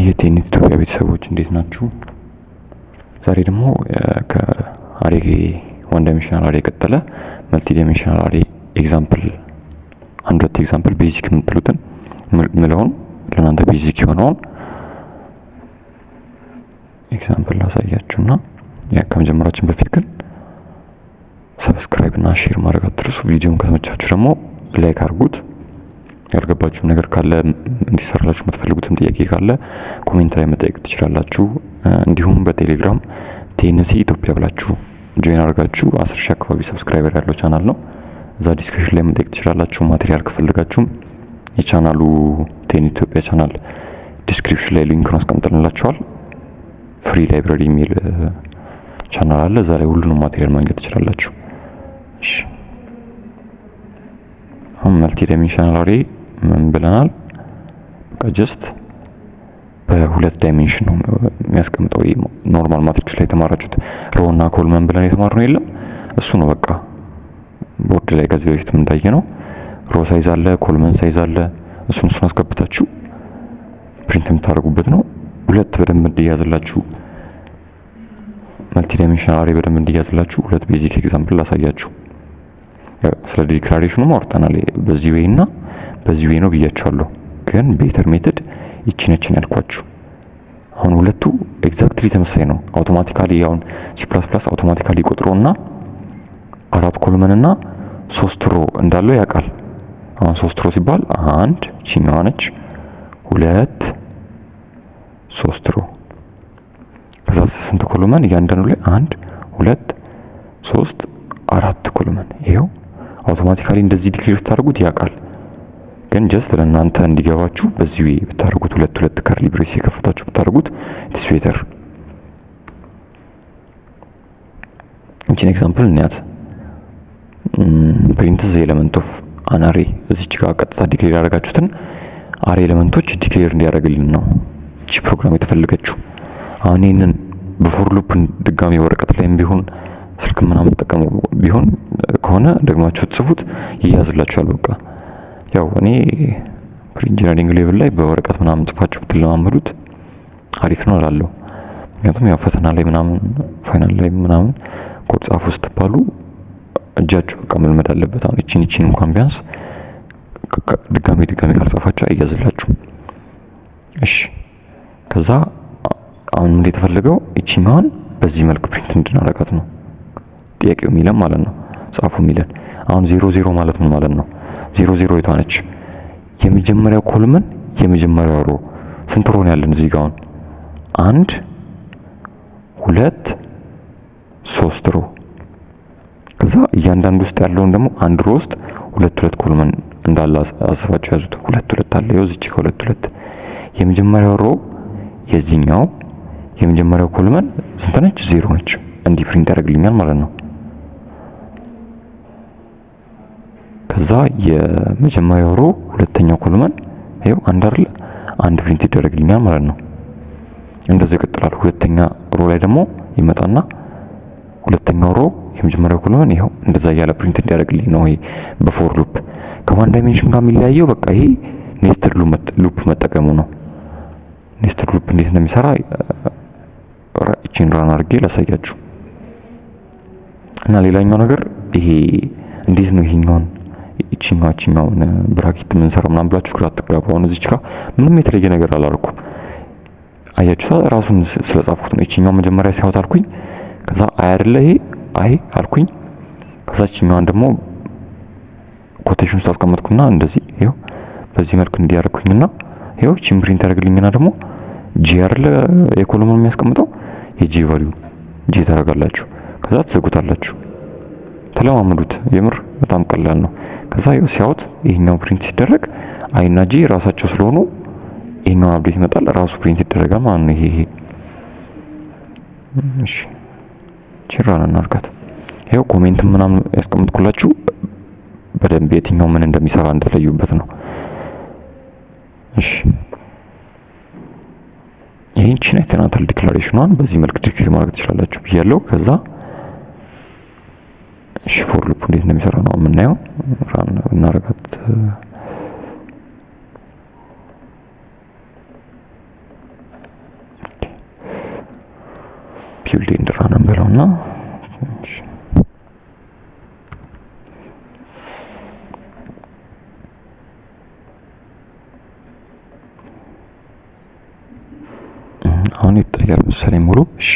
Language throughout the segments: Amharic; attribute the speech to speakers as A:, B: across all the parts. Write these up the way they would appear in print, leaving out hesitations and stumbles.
A: የቴኒስ ኢትዮጵያ ቤተሰቦች እንዴት ናችሁ? ዛሬ ደግሞ ከአሬ ዋን ዳይሜንሽናል አሬ የቀጠለ መልቲ ዳይሜንሽናል አሬ ኤግዛምፕል አንድ ሁለት ኤግዛምፕል ቤዚክ የምትሉትን ምለውን ለናንተ ቤዚክ የሆነውን ኤግዛምፕል ላሳያችሁና ከመጀመራችን በፊት ግን ሰብስክራይብ እና ሼር ማድረግ አትርሱ። ቪዲዮውን ከተመቻችሁ ደግሞ ላይክ አድርጉት። ያልገባችሁ ነገር ካለ እንዲሰራላችሁ የምትፈልጉትም ጥያቄ ካለ ኮሜንት ላይ መጠየቅ ትችላላችሁ። እንዲሁም በቴሌግራም ቴንሲ ኢትዮጵያ ብላችሁ ጆይን አድርጋችሁ 10,000 አካባቢ ሰብስክራይበር ያለው ቻናል ነው። እዛ ዲስክሪፕሽን ላይ መጠየቅ ትችላላችሁ። ማቴሪያል ከፈልጋችሁም የቻናሉ ቴን ኢትዮጵያ ቻናል ዲስክሪፕሽን ላይ ሊንኩን አስቀምጠንላችኋል። ፍሪ ላይብራሪ የሚል ቻናል አለ። እዛ ላይ ሁሉንም ማቴሪያል ማግኘት ትችላላችሁ። እሺ አሁን መልቲ ዳይሜንሽናል አሬ ምን ብለናል? በቃ ጀስት በሁለት ዳይሜንሽን ነው የሚያስቀምጠው። ኖርማል ማትሪክስ ላይ የተማራችሁት ሮ እና ኮልመን ብለን የተማርነው የለም እሱ ነው። በቃ ቦርድ ላይ ከዚህ በፊት እንዳየነው ሮ ሳይዝ አለ፣ ኮልመን ሳይዝ አለ። እሱን አስገብታችሁ ፕሪንት የምታደርጉበት ነው። ሁለት በደንብ እንዲያዝላችሁ መልቲ ዳይሜንሽናል አሬ በደንብ እንዲያዝላችሁ ሁለት ቤዚክ ኤግዛምፕል ላሳያችሁ። ስለ ዲክላሬሽኑ አውርተናል። በዚህ ዌይ እና በዚህ ዌይ ነው ብያችኋለሁ። ግን ቤተር ሜተድ ይቺ ነች ያልኳችሁ። አሁን ሁለቱ ኤግዛክትሊ ተመሳሳይ ነው። አውቶማቲካሊ አሁን C++ አውቶማቲካሊ ቆጥሮና አራት ኮልመን እና 3 ሮ እንዳለው ያውቃል። አሁን 3 ሮ ሲባል አንድ ቺኛዋ ነች፣ 2 3 ሮ ከዛ ስንት ኮልመን እያንዳንዱ ላይ 1 2 3 4 ኮልመን። ይሄው አውቶማቲካሊ እንደዚህ ዲክሌር ታደርጉት ያውቃል። ግን ጀስት ለእናንተ እንዲገባችሁ በዚህ ዌይ ብታደርጉት ሁለት ከርሊ ብሬስ የከፈታችሁ ብታደርጉት ኢትስ ቤተር። እቺን ኤግዛምፕል እንያት። ፕሪንት ዘ ኤሌመንት ኦፍ አን አሬ። እዚች ጋር ቀጥታ ዲክሌር ያደረጋችሁትን አሬ ኤሌመንቶች ዲክሌር እንዲያደርግልን ነው እቺ ፕሮግራም የተፈለገችው። አሁን ይሄንን በፎር ሉፕ ድጋሚ ወረቀት ላይም ቢሆን ስልክ ምናምን ተጠቀሙ ቢሆን ከሆነ ደግማችሁ ጽፉት ይያዝላችኋል። በቃ ያው እኔ ፕሪኢንጂነሪንግ ሌቭል ላይ በወረቀት ምናምን ጽፋችሁ ብትለማመዱት አሪፍ ነው እላለሁ። ምክንያቱም ያው ፈተና ላይ ምናምን ፋይናል ላይ ምናምን ኮድ ጻፉ ስትባሉ እጃችሁ በቃ መልመድ አለበት። አሁን እቺን እንኳን ቢያንስ ድጋሚ ካልጻፋችሁ አይያዝላችሁም። እሺ ከዛ አሁን እንዴት ተፈልገው እቺኛውን በዚህ መልክ ፕሪንት እንድናደርጋት ነው ጥያቄው የሚለን ማለት ነው። ጻፉ የሚለን አሁን 00 ማለት ምን ማለት ነው? 00 የቷ ነች? የመጀመሪያው ኮልመን የመጀመሪያው ሮ ስንት ሮ ነው ያለን እዚህ ጋር? አሁን 1 2 3 ሮ። ከዛ እያንዳንዱ ውስጥ ያለውን ደግሞ አንድ ሮ ውስጥ ሁለት ኮልመን እንዳለ አስባችሁ ያዙት። ሁለት አለ። ይኸው እዚህ ጋር ሁለት የመጀመሪያው ሮ የዚህኛው የመጀመሪያው ኮልመን ስንት ነች? 0 ነች። እንዲህ ፕሪንት ያደርግልኛል ማለት ነው። ከዛ የመጀመሪያው ሮ ሁለተኛው ኮልመን ይሄው አንድ ፕሪንት ይደረግልኛል ማለት ነው። እንደዚህ ይቀጥላል። ሁለተኛ ሮ ላይ ደግሞ ይመጣና ሁለተኛው ሮ የመጀመሪያው ኮልመን ይሄው እንደዛ ያለ ፕሪንት እንዲያደርግልኝ ነው። ይሄ በፎር ሉፕ ከዋን ዳይሜንሽን ጋር የሚለያየው በቃ ይሄ ኔስትድ ሉፕ መጠቀሙ ነው። ኔስትድ ሉፕ እንዴት እንደሚሰራ እቺን ራን አድርጌ ላሳያችሁ። እና ሌላኛው ነገር ይሄ እንዴት ነው ይሄኛውን እቺኛውን ብራኬት ምን ሰራው ምናምን ብላችሁ ግራ አትጋቡ። አሁን እዚች ጋር ምንም የተለየ ነገር አላደረኩም። አያችሁ ራሱን ስለጻፍኩት ነው። እቺኛው መጀመሪያ ሲያወጣ አልኩኝ። ከዛ አይደለ ይሄ አይ አልኩኝ። ከዛ እቺኛውን ደግሞ ኮቴሽን ውስጥ አስቀመጥኩና እንደዚህ ይሄው በዚህ መልክ እንዲያርኩኝና ይሄው ቺን ፕሪንት ያደርግልኝና ደግሞ ጂ አይደለ የኮሎሙን የሚያስቀምጠው የጂ ቫልዩ ጂ ታደርጋላችሁ። ከዛ ትዘጉታላችሁ። ተለማመዱት። የምር በጣም ቀላል ነው። ከዛ ይኸው ሲያወጥ ይሄኛው ፕሪንት ሲደረግ አይና ጂ ራሳቸው ስለሆኑ ይሄኛው አፕዴት ይመጣል፣ ራሱ ፕሪንት ይደረጋል ማለት ነው። ይሄ እሺ ቺራና እናርጋት። ይኸው ኮሜንት ምናምን ያስቀምጥኩላችሁ በደንብ የትኛው ምን እንደሚሰራ እንድትለዩበት ነው። እሺ ይሄን ቺና ተናታል ዲክላሬሽኗን በዚህ መልክ ዲክሌር ማድረግ ትችላላችሁ ብያለሁ። ከዛ እሺ ፎር ሉፕ እንዴት እንደሚሰራ ነው የምናየው። ራን እናረጋት። ቢውልድ ኤንድ ራን እንበለውና አሁን ይታያል መሰለኝ ሙሉ። እሺ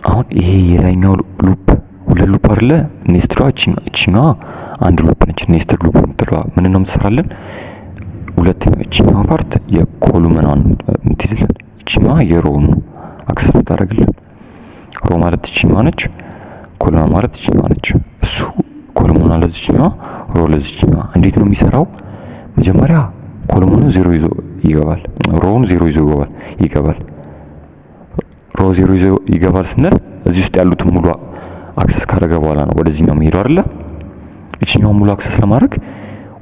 A: አሁን ይሄ የላይኛው ሉፕ ሁለት ሉፕ አይደለ? ኔስትዷ እቺኛዋ አንድ ሉፕ ነች። ኔስትድ ሉፕ የምትለዋ ምን ነው የምትሰራልን? ሁለተኛው እቺኛዋ ፓርት የኮሉመናን የምትይዝልን፣ እቺኛዋ የሮውን ነው አክሰስ ታደርግልን። ሮ ማለት እቺኛዋ ነች፣ ኮሉመን ማለት እቺኛዋ ነች። እሱ ኮሉመን ለዚህኛዋ፣ ሮ ለዚህኛዋ። እንዴት ነው የሚሰራው? መጀመሪያ ኮሉመኑ 0 ይዞ ይገባል፣ ሮውን 0 ይዞ ይገባል። ሮ 0 ይዞ ይገባል ስንል እዚህ ውስጥ ያሉትን ሙሉ አክሰስ ካደረገ በኋላ ነው ወደዚህኛው የሚሄደው አይደለ? እቺኛውን ሙሉ አክሰስ ለማድረግ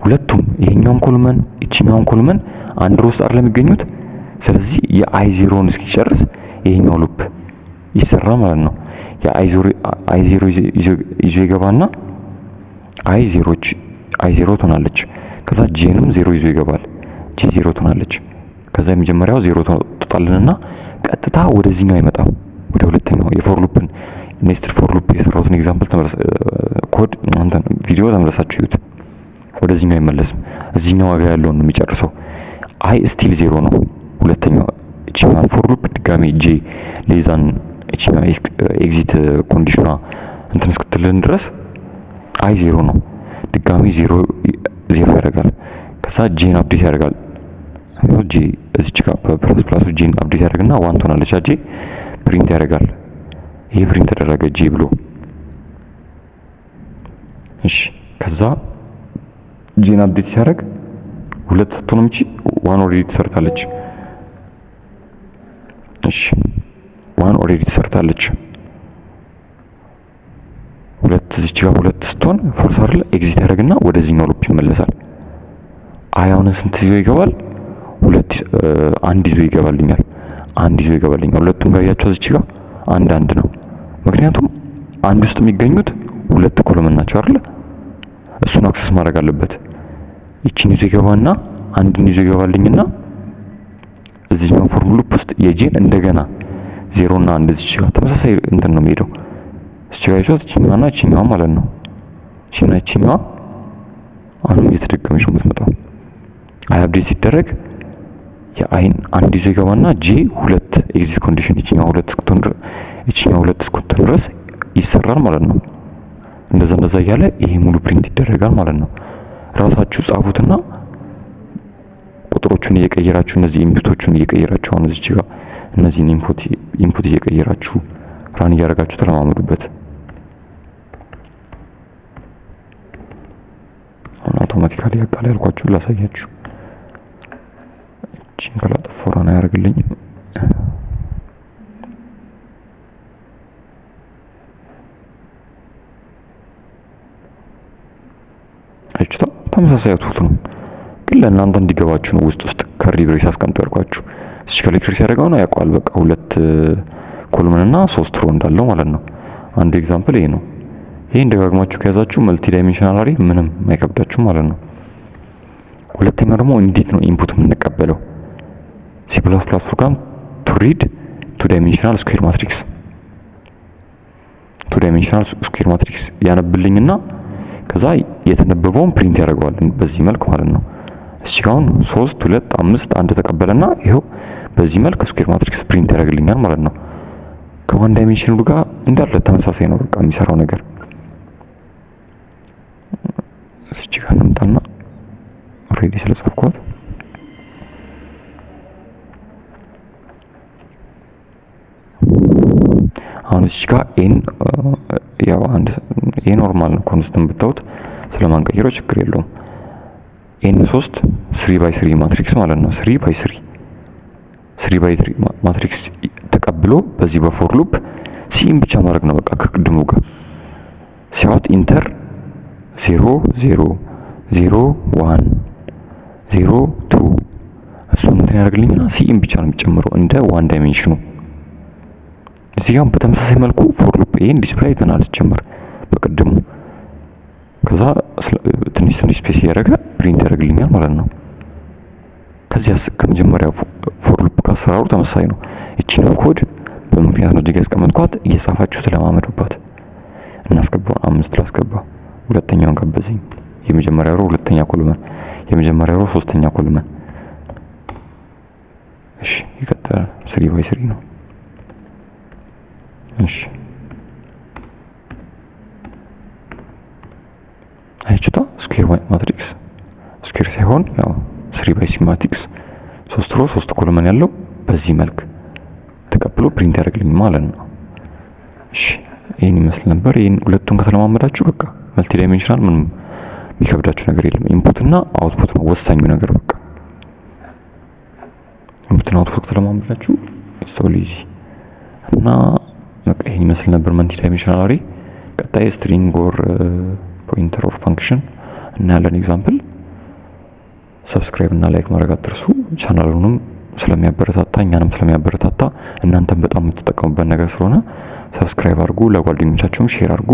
A: ሁለቱም ይሄኛውን ኮሉመን እቺኛውን ኮሉመን አንድ ሮ ውስጥ አይደለም የሚገኙት። ስለዚህ የአይ ዜሮን እስኪጨርስ ይሄኛው ሉፕ ይሰራ ማለት ነው። የአይ ዜሮ ይዞ ይገባና አይ ዜሮ ትሆናለች። ከዛ ጄንም 0 ይዞ ይገባል፣ ጄ 0 ትሆናለች። ከዛ የመጀመሪያው 0 ትወጣልንና ቀጥታ ወደዚህኛው አይመጣም፣ ወደ ሁለተኛው የፎር ሉፕን ኔስትድ ፎር ሉፕ የሰራሁትን ኤግዛምፕል ኮድ ቪዲዮ ተመለሳችሁ ይዩት። ወደዚህኛው አይመለስም፣ እዚህኛው ዋጋ ያለውን ነው የሚጨርሰው። አይ ስቲል 0 ነው። ሁለተኛው እቺኛው ፎር ሉፕ ድጋሜ ጄ ሌዛን እቺኛው ኤግዚት ኮንዲሽኗ እንትን እስክትልን ድረስ አይ 0 ነው። ድጋሜ 0 ያደርጋል። ከዛ ጄን አፕዴት ያደርጋል። ጄ እዚች ጋር ፕላስ ጄን አፕዴት ያደርግና 1 ትሆናለች። ጄ ፕሪንት ያደርጋል። ይሄ ፕሪንት ተደረገ ጄ ብሎ። እሺ ከዛ ጄን አፕዴት ሲያደርግ 2 ትሆንም እቺ 1 ኦልሬዲ ተሰርታለች። እሺ 1 ኦልሬዲ ተሰርታለች። 2 እዚች ጋር 2 ስትሆን ፎርስ አይደለ ኤግዚት ያደርግና ወደዚህኛው ሉፕ ይመለሳል። አሁን ስንት ይዞ ይገባል? 1 ይዞ ይገባልኛል። 1 ይዞ ይገባልኛል። ሁለቱም ጋር ያያቸው እዚች ጋር አንድ ነው። ምክንያቱም አንድ ውስጥ የሚገኙት 2 ኮለመን ናቸው አይደለ? እሱን አክሰስ ማድረግ አለበት። ይቺን ይዞ ይገባና አንድን ይዞ ይገባልኝና እዚህኛው ፎርሙላ ሉፕ ውስጥ የጄን እንደገና 0 እና 1 እዚች ጋር ተመሳሳይ እንትን ነው የሚሄደው። እዚች ጋር ይዟት እቺኛውና እቺኛው ማለት ነው። እቺኛው አሁንም እየተደገመች ነው የምትመጣው። አይ አፕዴት ሲደረግ የአይን 1 ይዞ ይገባና ጄ 2 ኤግዚት ኮንዲሽን እቺኛው 2 እስክትሆን ድረስ ይሰራል ማለት ነው። እንደዛ እያለ ይሄ ሙሉ ፕሪንት ይደረጋል ማለት ነው። ራሳችሁ ጻፉትና ቁጥሮቹን እየቀየራችሁ እነዚህ ኢንፑቶቹን እየቀየራችሁ አሁን እዚች ጋር እነዚህን ኢንፑት እየቀየራችሁ ራን እያደረጋችሁ ተለማመዱበት። አሁን አውቶማቲካሊ ያቃለ ያልኳችሁ ላሳያችሁ። እቺን ከላጠፋው ራን ያደርግልኝ። አይችታ ተመሳሳይ አውትፑት ነው፣ ግን ለእናንተ እንዲገባችሁ ነው ውስጥ ከርሊ ብሬስ አስቀምጦ ያልኳችሁ። እዚህ ከርሊ ብሬስ ያደርገው ነው ያውቃል። በቃ 2 ኮለመን እና 3 ሮ እንዳለው ማለት ነው። አንዱ ኤግዛምፕል ይሄ ነው። ይሄን ደጋግማችሁ ከያዛችሁ መልቲ ዳይሜንሽናል አሬ ምንም አይከብዳችሁ ማለት ነው። ሁለተኛው ደግሞ እንዴት ነው ኢንፑት የምንቀበለው? C++ ፕሮግራም ቱ ሪድ ቱ ዳይሜንሽናል ስኩዌር ማትሪክስ ያነብልኝና ከዛ የተነበበውን ፕሪንት ያደርገዋል በዚህ መልክ ማለት ነው። እዚህ ጋር 3 2 5 1 ተቀበለና ይሄው በዚህ መልክ ስኩዌር ማትሪክስ ፕሪንት ያደርግልኛል ማለት ነው። ከዋን ዳይሜንሽኑ ጋር እንዳለ ተመሳሳይ ነው በቃ የሚሰራው ነገር። እዚህ ጋር እንምጣና ኦሬዲ ስለጻፍኩት አሁን እዚህ ጋር ያው አንድ ኖርማል ነው ኮንስታንት ብታውት ስለማንቀይረው ችግር የለውም። n3 3x3 ማትሪክስ ማለት ነው። 3x3 ማትሪክስ ተቀብሎ በዚህ በፎር ሉፕ ሲን ብቻ ማድረግ ነው በቃ ከቅድሙ ጋር ሲያወጥ ኢንተር 0 0 0 1 0 2 እሱን እንትን ያደርግልኝና ሲን ብቻ ነው የሚጨምረው እንደ ዋን ዳይሜንሽኑ። እዚህ ጋር በተመሳሳይ መልኩ ፎር ሉፕ ኤን ዲስፕሌይ ይተናል ጀምር በቅድሙ። ከዛ ትንሽ ስፔስ ያደረገ ፕሪንት ያደርግልኛል ማለት ነው። ከዚያስ ከመጀመሪያው ፎር ሉፕ ጋር አሰራሩ ተመሳሳይ ነው። እቺን ኮድ በምክንያት ነው እዚህ ጋር ያስቀመጥኳት። እየጻፋችሁ ተለማመዱባት። እናስገባው 5 ላስገባ። ሁለተኛውን ጋበዘኝ። የመጀመሪያው ሮ ሁለተኛ ኮሎመን፣ የመጀመሪያው ሮ ሶስተኛ ኮሎመን። እሺ ይቀጥላል። 3x3 ነው። እሺ አይችታ ስኩዌር ማትሪክስ ስኩዌር ሳይሆን ያው 3x3 ማትሪክስ 3 ሮ 3 ኮሎመን ያለው በዚህ መልክ ተቀብሎ ፕሪንት ያደርግልኝ ማለት ነው። እሺ ይሄን ይመስል ነበር። ይሄን ሁለቱን ከተለማመዳችሁ በቃ መልቲ ዳይሜንሽናል ምንም የሚከብዳችሁ ነገር የለም። ኢንፑት እና አውትፑት ነው ወሳኙ ነገር። በቃ ኢንፑት እና አውትፑት ከተለማመዳችሁ ሶ ኢዚ እና በቃ ይሄን ይመስል ነበር መልቲ ዳይሜንሽናል አሬ። ቀጣይ ስትሪንግ ኦር ፖይንተር ኦር ፈንክሽን እና ያለን ኤግዛምፕል። ሰብስክራይብ እና ላይክ ማድረግ አትርሱ። ቻናሉንም ስለሚያበረታታ እኛንም ስለሚያበረታታ እናንተም በጣም የምትጠቀሙበት ነገር ስለሆነ ሰብስክራይብ አድርጉ። ለጓደኞቻችሁም ሼር አድርጉ።